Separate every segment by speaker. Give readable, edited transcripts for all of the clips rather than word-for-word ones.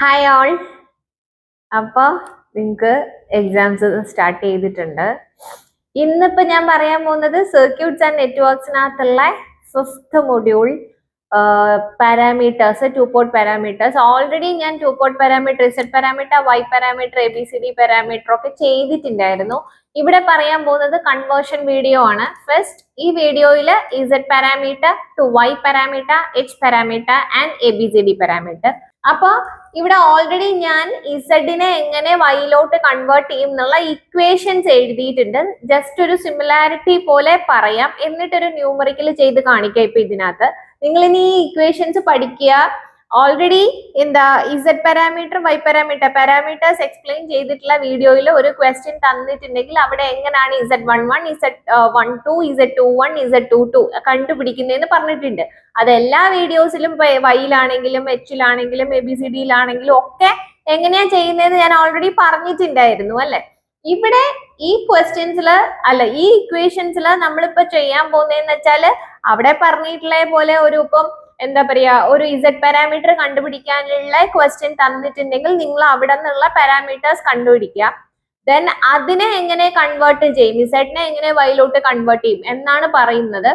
Speaker 1: Hi all. അപ്പോൾ നിങ്ങൾക്ക് exams start ചെയ്തിട്ടുണ്ട്. ഇന്നിപ്പോൾ ഞാൻ പറയാൻ പോകുന്നത് സർക്യൂട്ട്സ് ആൻഡ് നെറ്റ്വർക്സിനകത്തുള്ള fifth module parameters, two port parameters. Already ഞാൻ two port parameter, Z parameter, Y parameter, ABCD parameter ഒക്കെ ചെയ്തിട്ടുണ്ടായിരുന്നു. ഇവിടെ പറയാൻ പോകുന്നത് കൺവേർഷൻ വീഡിയോ ആണ്. ഫസ്റ്റ് ഈ വീഡിയോയിൽ Z parameter to Y parameter, H parameter and ABCD parameter. അപ്പൊ ഇവിടെ ഓൾറെഡി ഞാൻ ഇസഡിനെ എങ്ങനെ വൈയിലോട്ട് കൺവേർട്ട് ചെയ്യും എന്നുള്ള ഇക്വേഷൻസ് എഴുതിയിട്ടുണ്ട്. ജസ്റ്റ് ഒരു സിമിലാരിറ്റി പോലെ പറയാം, എന്നിട്ടൊരു ന്യൂമറിക്കൽ ചെയ്ത് കാണിക്കാം. ഇപ്പൊ ഇതിനകത്ത് നിങ്ങൾ ഇനി ഈ ഇക്വേഷൻസ് പഠിക്കുക. ഓൾറെഡി എന്താ Z parameter, Y parameter, parameters explain ചെയ്തിട്ടുള്ള വീഡിയോയിൽ ഒരു ക്വസ്റ്റ്യൻ തന്നിട്ടുണ്ടെങ്കിൽ അവിടെ എങ്ങനെയാണ് Z11, Z12, Z21, Z22 കണ്ടുപിടിക്കുന്നതെന്ന് പറഞ്ഞിട്ടുണ്ട്. അത് എല്ലാ വീഡിയോസിലും വൈയിലാണെങ്കിലും എച്ചിലാണെങ്കിലും ABCDയിലാണെങ്കിലും ഒക്കെ എങ്ങനെയാ ചെയ്യുന്നതെന്ന് ഞാൻ ഓൾറെഡി പറഞ്ഞിട്ടുണ്ടായിരുന്നു അല്ലെ. ഇവിടെ ഈ ക്വസ്റ്റ്യൻസിൽ അല്ല, ഈ ഇക്വേഷൻസിൽ നമ്മളിപ്പോ ചെയ്യാൻ പോകുന്നതെന്ന് വെച്ചാല് അവിടെ പറഞ്ഞിട്ടുള്ള പോലെ ഒരു ഇപ്പം എന്താ പറയാ, ഒരു ഇസഡ് പാരാമീറ്റർ കണ്ടുപിടിക്കാനുള്ള ക്വസ്റ്റ്യൻ തന്നിട്ടുണ്ടെങ്കിൽ നിങ്ങൾ അവിടെ നിന്നുള്ള പാരാമീറ്റേഴ്സ് കണ്ടുപിടിക്കുക. ദെൻ അതിനെ എങ്ങനെ കൺവേർട്ട് ചെയ്യും, ഇസഡിനെ എങ്ങനെ വൈയിലോട്ട് കൺവേർട്ട് ചെയ്യും എന്നാണ് പറയുന്നത്.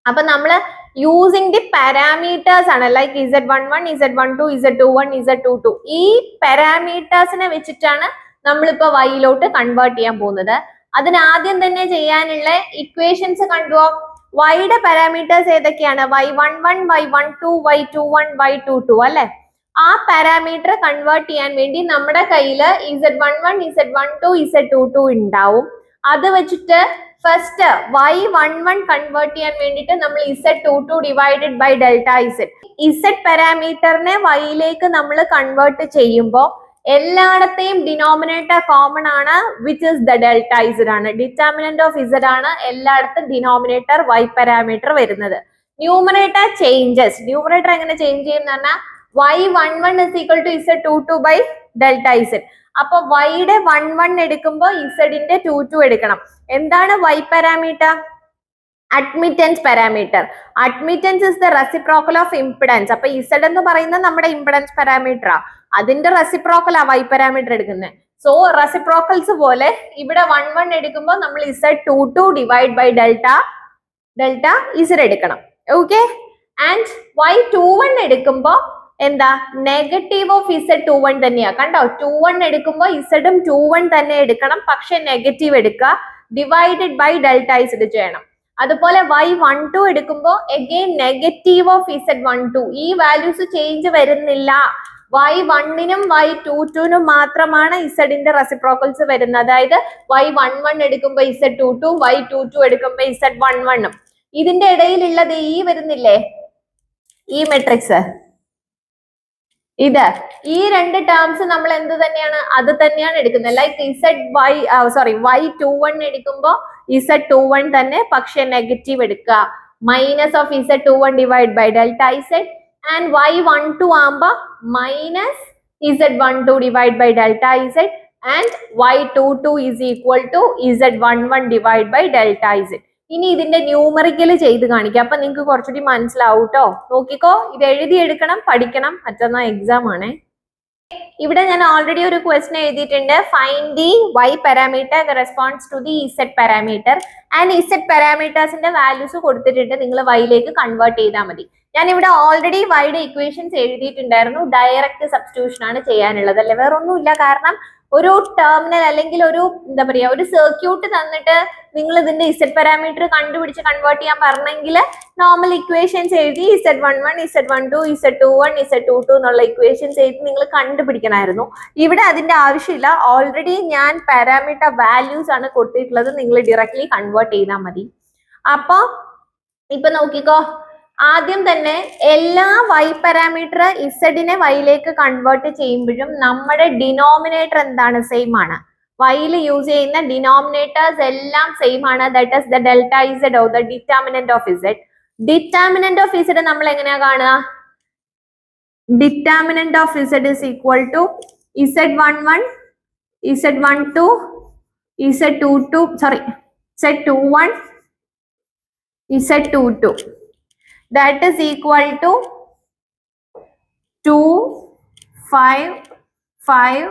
Speaker 1: അപ്പൊ നമ്മള് യൂസിങ് ദി പാരാമീറ്റേഴ്സ് ആണ്, like Z11, Z12, Z21, Z22. ഈ പാരാമീറ്റേഴ്സിനെ വെച്ചിട്ടാണ് നമ്മളിപ്പോ വൈയിലോട്ട് കൺവേർട്ട് ചെയ്യാൻ പോകുന്നത്. അതിനാദ്യം തന്നെ ചെയ്യാനുള്ള ഇക്വേഷൻസ് കണ്ടുവോ. വൈയുടെ പാരാമീറ്റേഴ്സ് ഏതൊക്കെയാണ്? Y11, Y12, Y21, Y22 അല്ലെ. ആ പാരാമീറ്റർ കൺവേർട്ട് ചെയ്യാൻ വേണ്ടി നമ്മുടെ കയ്യിൽ Z11, Z12, Z22 ഉണ്ടാവും. അത് വെച്ചിട്ട് ഫസ്റ്റ് Y11 കൺവേർട്ട് ചെയ്യാൻ വേണ്ടിയിട്ട് നമ്മൾ Z22 divided by delta Z. Z പാരാമീറ്ററിനെ വൈയിലേക്ക് നമ്മൾ കൺവേർട്ട് ചെയ്യുമ്പോൾ എല്ലായിടത്തെയും ഡിനോമിനേറ്റർ കോമൺ ആണ്, which is the delta Z ആണ്. ഡിറ്റർമിനന്റ് ഓഫ് ഇസഡ് ആണ് എല്ലായിടത്തും ഡിനോമിനേറ്റർ വൈ പാരാമീറ്റർ വരുന്നത്. Numerator changes. ന്യൂമറേറ്റർ എങ്ങനെ ചേഞ്ച് ചെയ്യുന്ന പറഞ്ഞാൽ Y11 is equal to Z22 by delta Z. അപ്പൊ വൈയുടെ 11 എടുക്കുമ്പോൾ ഇസഡിന്റെ 22 എടുക്കണം. എന്താണ് Y parameter? Admittance parameter. Admittance is the reciprocal of impedance. അപ്പൊ ഇസഡ് എന്ന് പറയുന്നത് നമ്മുടെ ഇംപിഡൻസ് പാരാമീറ്റർ ആ, അതിന്റെ റെസിപ്രോക്കൽ ആ വൈ പാരാമീറ്റർ എടുക്കുന്നത്. സോ റെസിപ്രോക്കൽസ് പോലെ ഇവിടെ 11 എടുക്കുമ്പോൾ നമ്മൾ Z22 divide by delta Z എടുക്കണം. ഓക്കെ. ആൻഡ് Y21 എടുക്കുമ്പോൾ എന്താ, നെഗറ്റീവ് ഓഫ് Z21 തന്നെയാ. കണ്ടോ, 21 എടുക്കുമ്പോൾ ഇസഡും 21 തന്നെ എടുക്കണം, പക്ഷെ നെഗറ്റീവ് എടുക്കുക, ഡിവൈഡഡ് ബൈ ഡെൽറ്റ ഇസഡ് ചെയ്യണം. അതുപോലെ Y12 എടുക്കുമ്പോൾ എഗെയിൻ നെഗറ്റീവ് ഓഫ് Z12. ഈ വാല്യൂസ് ചേഞ്ച് വരുന്നില്ല. Y1നും Y22നും മാത്രമാണ് ഇസഡിന്റെ റെസിപ്രോക്കൽസ് വരുന്നത്. അതായത് Y11 എടുക്കുമ്പോൾ Z22, Y22 എടുക്കുമ്പോൾ Z11. ഇതിന്റെ ഇടയിലുള്ളത് ഈ വരുന്നില്ലേ, ഈ മെട്രിക്സ്, ഇത് ഈ രണ്ട് ടേംസ് നമ്മൾ എന്ത് തന്നെയാണ്, അത് തന്നെയാണ് എടുക്കുന്നത്. ലൈക്ക് Y21 എടുക്കുമ്പോൾ Z21 തന്നെ, പക്ഷെ നെഗറ്റീവ് എടുക്കുക, minus of Z21 divide by delta Z. And Y12 ആകുമ്പോൾ minus Z12 divide by delta Z. And Y22 is equal to Z11 divide by delta Z. ഇനി ഇതിന്റെ ന്യൂമറിക്കൽ ചെയ്ത് കാണിക്കാം, അപ്പൊ നിങ്ങൾക്ക് കുറച്ചുകൂടി മനസ്സിലാവും കേട്ടോ. നോക്കിക്കോ, ഇത് എഴുതിയെടുക്കണം, പഠിക്കണം, മറ്റന്നാ എക്സാം ആണേ. ഇവിടെ ഞാൻ ഓൾറെഡി ഒരു ക്വസ്റ്റ്യൻ എഴുതിയിട്ടുണ്ട്. Find the Y parameter response to the Z parameter. And Z പാരാമീറ്റേഴ്സിന്റെ വാല്യൂസ് കൊടുത്തിട്ടുണ്ട്, നിങ്ങൾ വൈയിലേക്ക് കൺവേർട്ട് ചെയ്താൽ മതി. ഞാൻ ഇവിടെ ഓൾറെഡി വൈയുടെ ഇക്വേഷൻസ് എഴുതിയിട്ടുണ്ടായിരുന്നു. ഡയറക്റ്റ് സബ്സ്റ്റിറ്റ്യൂഷൻ ആണ് ചെയ്യാനുള്ളത് അല്ലെ, വേറെ ഒന്നുമില്ല. കാരണം ഒരു ടെർമിനൽ അല്ലെങ്കിൽ ഒരു എന്താ പറയാ, ഒരു സർക്യൂട്ട് തന്നിട്ട് നിങ്ങൾ ഇതിന്റെ ഇസഡ് പാരാമീറ്റർ കണ്ടുപിടിച്ച് കൺവേർട്ട് ചെയ്യാൻ പറഞ്ഞെങ്കിൽ നോർമൽ ഇക്വേഷൻസ് എഴുതി Z11, Z12, Z21, Z22 എന്നുള്ള ഇക്വേഷൻസ് എഴുതി നിങ്ങൾ കണ്ടുപിടിക്കണമായിരുന്നു. ഇവിടെ അതിന്റെ ആവശ്യമില്ല. ഓൾറെഡി ഞാൻ പാരാമീറ്റർ വാല്യൂസ് ആണ് കൊടുത്തിട്ടുള്ളത്, നിങ്ങൾ ഡയറക്ട്ലി കൺവേർട്ട് ചെയ്താൽ മതി. അപ്പൊ ഇപ്പൊ നോക്കിക്കോ, ആദ്യം തന്നെ എല്ലാ വൈ പാരാമീറ്റർ ഇസഡിനെ വൈയിലേക്ക് കൺവേർട്ട് ചെയ്യുമ്പോഴും നമ്മുടെ ഡിനോമിനേറ്റർ എന്താണ്, സെയിം ആണ്. വൈയിൽ യൂസ് ചെയ്യുന്ന ഡിനോമിനേറ്റേഴ്സ് എല്ലാം സെയിം ആണ്. That is the delta Z or the determinant of Z. Determinant of Z നമ്മൾ എങ്ങനെയാ കാണുക? Determinant of Z is equal to Z11, Z12, Z21, Z22. That is equal to 2, 5, 5,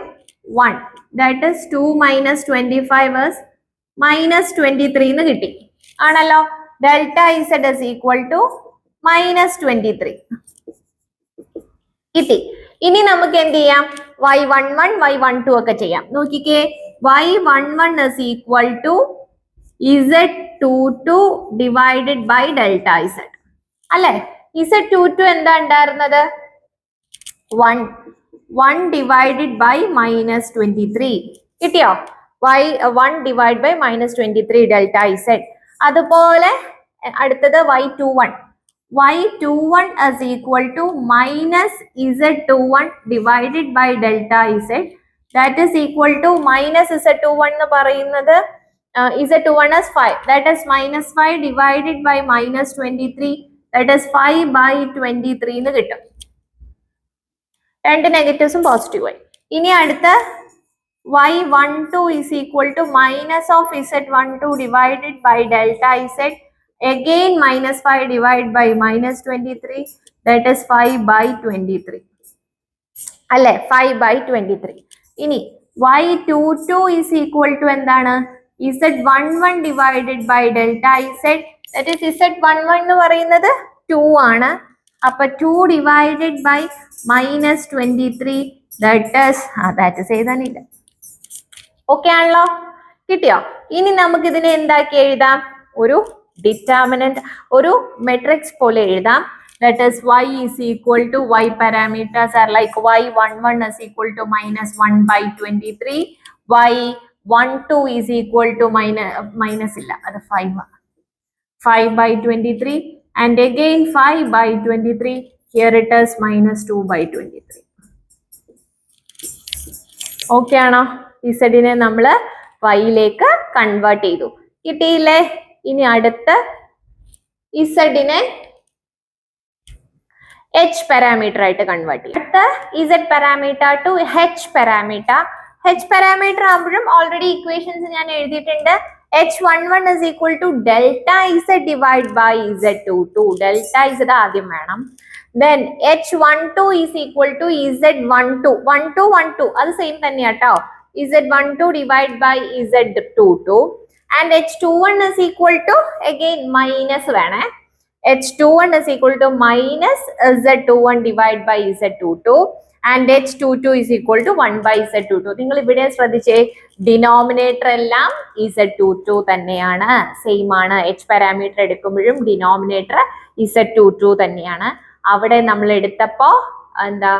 Speaker 1: 1. That is 2 minus 25 is minus 23 എന്ന് കിട്ടി. ആണല്ലോ. Delta Z is equal to minus 23 കിട്ടി. ഇനി നമുക്ക് എന്ത് ചെയ്യാം? y11, y12 ഒക്കെ ചെയ്യാം. നോക്കിക്കേ, y11 is equal to z22 divided by delta z. അല്ലെ? z22 എന്താ ഉണ്ടായിരുന്നത്? 1 divided by minus 23. കിട്ടിയോ? y1 divided by minus 23 delta z. അതുപോലെ അടുത്തത് y21. y21 is equal to minus z21 divided by delta z. That is equal to minus z21 എന്ന് പറയുന്നത് z21 is 5. That is minus 5 divided by minus 23. That is 5 by 23 എന്ന് കിട്ടും. രണ്ട് നെഗറ്റീവ്സും positive ആയി. ഇനി അടുത്ത y12 is equal to minus of z12 divided by delta z. Again minus 5 divided by minus 23. That is 5 by 23. അല്ലെ? 5 by 23. ഇനി y22 is equal to എന്താണ്? z11 divided by delta z. That is z11 എന്ന് പറയുന്നത് 2 ആണ്. അപ്പൊ 2 divided by minus 23. That is എഴുതാനില്ല. Okay ആണല്ലോ? കിട്ടിയോ? ഇനി നമുക്ക് ഇതിനെ എന്താക്കി എഴുതാം? ഒരു ഡിറ്റർമിനന്റ്, ഒരു മെട്രിക്സ് പോലെ എഴുതാം. That is y is equal to y parameters are like y11 is equal to minus 1 by 23. y12 is equal to minus illa, അത് 5 by 23. And again 5 by 23. Here it is minus 2 by 23. Okay ആണോ? ഇസഡിനെ നമ്മൾ വൈയിലേക്ക് convert ചെയ്തു. കിട്ടിയില്ലേ? ഇനി അടുത്ത ഇസഡിനെ h പാരാമീറ്റർ ആയിട്ട് കൺവേർട്ട് ചെയ്യും. അടുത്ത z parameter to h parameter. h parameter ആകുമ്പോഴും ഓൾറെഡി ഇക്വേഷൻസ് ഞാൻ എഴുതിയിട്ടുണ്ട്. h11 is equal to delta z divided by z22. delta z ആദ്യം വേണം. Then h12 is equal to z12. 12 അത് same തന്നെയാട്ടോ. z12 divided by z22. And h21 is equal to again minus വേണേ. h21 is equal to minus z21 divided by z22. And h22 is equal to 1 by z22. നിങ്ങൾ ഇവിടെ ശ്രദ്ധിച്ചേ, denominator എല്ലാം z22 തന്നെയാണ്, same ആണ്. h parameter എടുക്കുമ്പോഴും denominator z22 തന്നെയാണ്. അവിടെ നമ്മൾ എടുത്തപ്പോ എന്താ,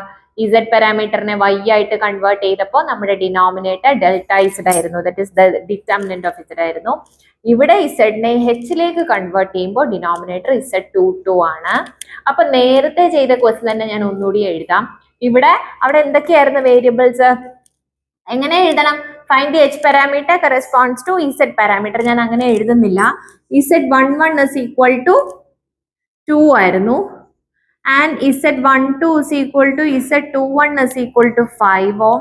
Speaker 1: z പാരാമീറ്ററിനെ y ആയിട്ട് കൺവേർട്ട് ചെയ്തപ്പോൾ നമ്മുടെ ഡിനോമിനേറ്റർ ഡെൽറ്റ z ആയിരുന്നു. That is the determinant of z ആയിരുന്നു. ഇവിടെ z-നെ h-ലേക്ക് കൺവേർട്ട് ചെയ്യുമ്പോൾ ഡിനോമിനേറ്റർ z22 ആണ്. അപ്പൊ നേരത്തെ ചെയ്ത ക്വസ്റ്റ്യൻ തന്നെ ഞാൻ ഒന്നുകൂടി എഴുതാം. അവിടെ എന്തൊക്കെയായിരുന്നു വേരിയബിൾസ്? എങ്ങനെ എഴുതണം? Find the h parameter corresponds to z parameter. ഞാൻ അങ്ങനെ എഴുതുന്നില്ല. z11 is equal to 2 ആയിരുന്നു. And z12 is equal to z21 is equal to 5 ohm.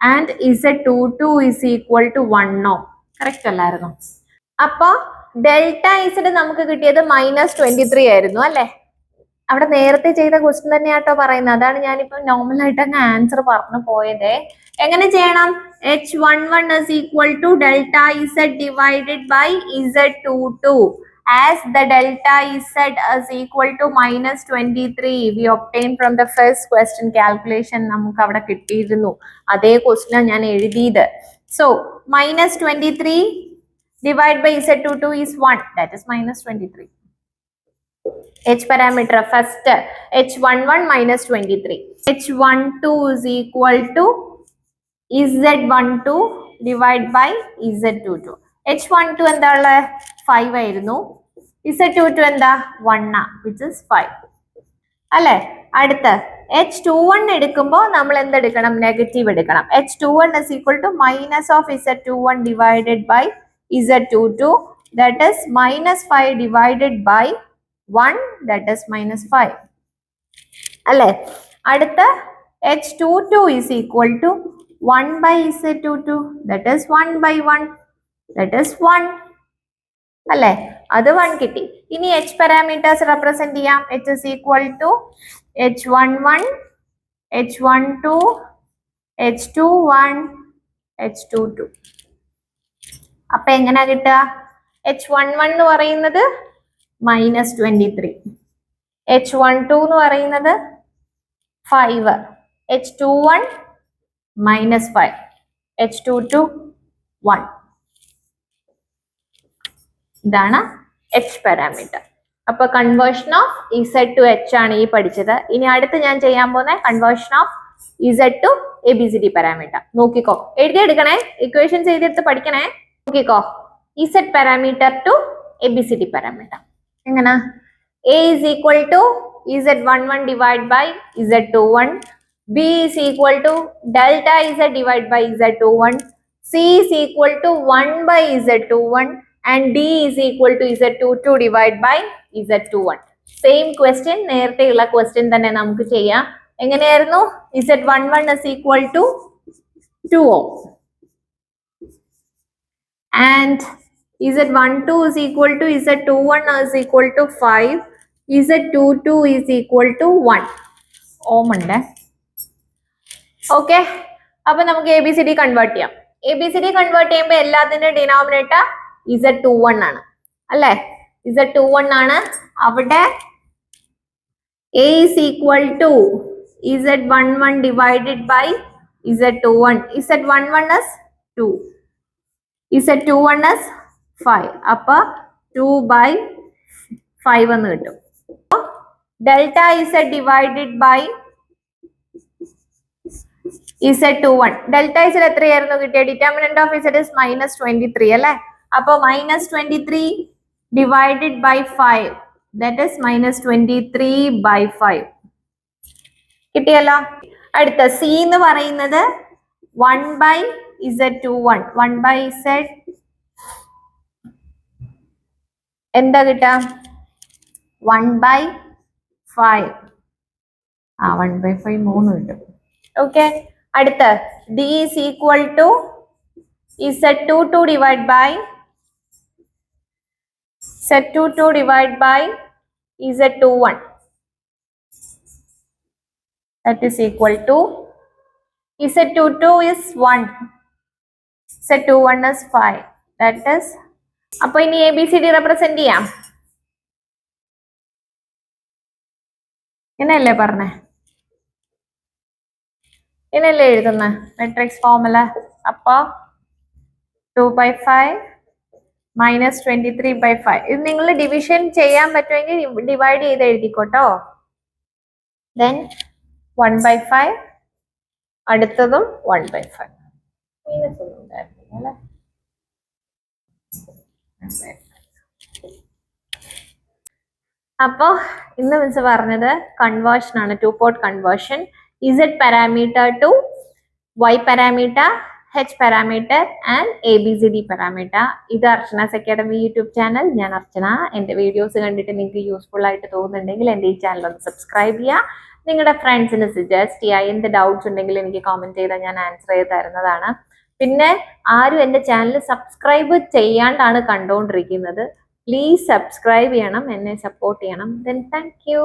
Speaker 1: And z22 is equal to 1 ohm. Correct അല്ലായിരുന്നു? അപ്പൊ ഡെൽറ്റ ഇസഡ് നമുക്ക് കിട്ടിയത് -23 ആയിരുന്നു അല്ലെ? അവിടെ നേരത്തെ ചെയ്ത ക്വസ്റ്റ്യൻ തന്നെയാട്ടോ പറയുന്നത്. അതാണ് ഞാനിപ്പോ നോർമൽ ആയിട്ട് അങ്ങ് ആൻസർ പറഞ്ഞു പോയത്. എങ്ങനെ ചെയ്യണം? h11 is equal to delta z divided by z22. As the delta z is equal to -23, we obtained from the first question calculation. നമുക്ക് അവിടെ കിട്ടിയിരുന്നു. അതേ ക്വസ്റ്റ്യൻ ഞാൻ എഴുതിയത്. So -23 divided by z22 is 1. That is -23. h parameter first h11 -23. h12 is equal to z12 divided by z22. h12 എന്താണ്? 5 ആയിരുന്നു. z22 എന്താ? 1 which is 5 അല്ലെ? അടുത്ത h21 എടുക്കുമ്പോൾ നമ്മൾ എന്തെടുക്കണം? നെഗറ്റീവ് എടുക്കണം. h21 is equal to minus of z21 divided by z22. That is -5 divided by 1. That is -5 അല്ലെ? അടുത്ത h22 is equal to 1 by z22. That is 1 by 1. That is 1 അല്ലെ? അത് 1 കിട്ടി. ഇനി h പാരാമീറ്റേഴ്സ് റെപ്രസെന്റ് ചെയ്യാം. h is equal to h11, H12, H21, H22. അപ്പൊ എങ്ങനെ കിട്ടുക? H11 എന്ന് പറയുന്നത് -23, H12 എന്ന് പറയുന്നത് 5, H21 -5, H22 1. ഇതാണ് H പാരാമീറ്റർ. അപ്പൊ conversion of Z to H ആണ് ഈ പഠിച്ചത്. ഇനി അടുത്ത് ഞാൻ ചെയ്യാൻ പോകുന്ന conversion of Z to ABCD parameter. നോക്കിക്കോ, എഴുതിയെടുക്കണേ, ഇക്വേഷൻസ് എഴുതിയെടുത്ത് പഠിക്കണേ. നോക്കിക്കോ, Z parameter to ABCD parameter എങ്ങനെ? A is equal to Z11 divided by Z21, B is equal to delta Z divided by Z21, C is equal to 1 by Z21, and D is equal to Z22 divided by Z21. Same question, നേരത്തെയുള്ള question തന്നെ നമുക്ക് ചെയ്യാം. എങ്ങനെയായിരുന്നു? Z11 is equal to 2 ohm and Z12 is equal to Z21 is equal to 5, Z22 is equal to 1 ohm ഉണ്ട്. Okay, അപ്പൊ നമുക്ക് ABCD convert ചെയ്യാം. ABCD convert ചെയ്യുമ്പോൾ എല്ലാത്തിന്റെ ഡിനോമിനേറ്റർ Z21 ആണ് അല്ലേ? Z21 ആണ്. അവിടെ A is equal to Z11 divided by Z21. Z11 is 2, Z21 is 5. അപ്പൊ 2 by 5 എന്ന് കിട്ടും. Delta Z divided by Z21. Delta Z എത്രയായിരുന്നു കിട്ടിയ? ഡിറ്റർമിനന്റ് ഓഫ് Z is -23 അല്ലേ? അപ്പൊ -23 divided by 5, that is -23 by 5 കിട്ടിയല്ലോ. അടുത്ത C എന്ന് പറയുന്നത് 1 by Z21, 1 by Z എന്താ കിട്ടാ? 1 by 5. 1 by 5 3 കിട്ടും. ഓക്കെ, അടുത്ത D is equal to Z22 divided by Z22 divided by Z21, that is equal to Z22 is 1, Z21 is 5, that is. അപ്പൊ ഇനി ABCD റെപ്രസെന്റ് ചെയ്യാം. ഇങ്ങനെയല്ലേ പറഞ്ഞേ? ഇങ്ങനെയല്ലേ എഴുതുന്ന മെട്രിക്സ് ഫോർമുല? അപ്പൊ 2 by 5 -23 by 5. ഇത് നിങ്ങൾ ഡിവിഷൻ ചെയ്യാൻ പറ്റുമെങ്കിൽ ഡിവൈഡ് ചെയ്ത് എഴുതിക്കോട്ടോ. ദെൻ 1 by 5, അടുത്തതും 1 by 5. മൈനസ് ഒന്നും ഉണ്ടായിരുന്നില്ല അല്ലേ? അപ്പോ ഇന്ന് മിസ് പറഞ്ഞത് കൺവേർഷൻ ആണ്, 2 port conversion. Z parameter to Y parameter, H parameter and ABCD parameter. ഇത് അർച്ചനാസ് അക്കാഡമി യൂട്യൂബ് ചാനൽ. ഞാൻ അർച്ചന. എൻ്റെ വീഡിയോസ് കണ്ടിട്ട് നിങ്ങൾക്ക് യൂസ്ഫുൾ ആയിട്ട് തോന്നുന്നുണ്ടെങ്കിൽ എൻ്റെ ഈ ചാനൽ ഒന്ന് സബ്സ്ക്രൈബ് ചെയ്യുക. നിങ്ങളുടെ ഫ്രണ്ട്സിന് സജസ്റ്റ് ചെയ്യുക. എന്ത് ഡൗട്ട്സ് ഉണ്ടെങ്കിൽ എനിക്ക് കമൻറ്റ് ചെയ്താൽ ഞാൻ ആൻസർ ചെയ്ത് തരുന്നതാണ്. പിന്നെ ആരും എൻ്റെ ചാനൽ സബ്സ്ക്രൈബ് ചെയ്യാണ്ടാണ് കണ്ടുകൊണ്ടിരിക്കുന്നത്. പ്ലീസ് സബ്സ്ക്രൈബ് ചെയ്യണം, എന്നെ സപ്പോർട്ട് ചെയ്യണം. Then thank you.